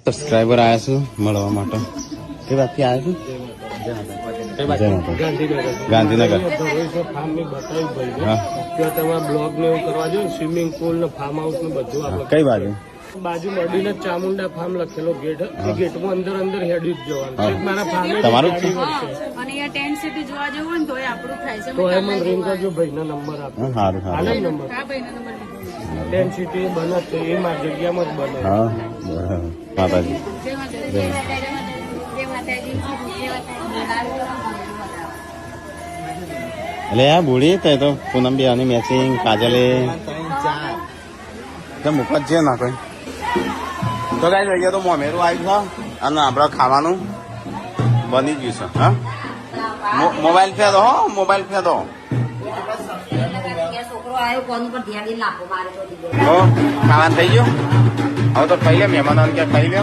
subscriber આવ્યા છું મળવા માટે કઈ વાતથી આવ્યા છું ગાંધીનગર બ્લોગ ને એવું કરવા જોઈએ સ્વિમિંગ પુલ ને ફાર્મ હાઉસ ને બધું આપણે કઈ બાજુ બાજુ નદીને ચામુંડા ફાર્મ લખેલો ગેટ ગેટમાં અંદર હેડી જ જવાનું મારા ફાર્મ તમારું અને અહીંયા ટેન્ટ સિટી જોવા જવું ને તો આપણું થાય છે તો એમ રિંગ કરજો ભાઈના નંબર આપો સારું સારું આનો નંબર હા ભાઈનો નંબર લીધો ટેન્ટ સિટી બને છે એ મારી જગ્યામાં જ બને હા બરાબર માતાજી જય માતાજી જય માતાજી એટલે આ બુડી તો પૂનમ બેવાની મેચિંગ કાજલે મૂકવા જ છે ના કોઈ તો કઈ જોઈએ તો મોમેરું આવ્યું છે અને આપણે ખાવાનું બની ગયું છે હા મોબાઈલ ફેદો હો મોબાઈલ ફેદો છોકરો આવ્યો કોનું પર ધ્યાન નાખો મારે તો ખાવાનું થઈ ગયું હવે તો ખાઈ લે મહેમાનો કે ખાઈ લે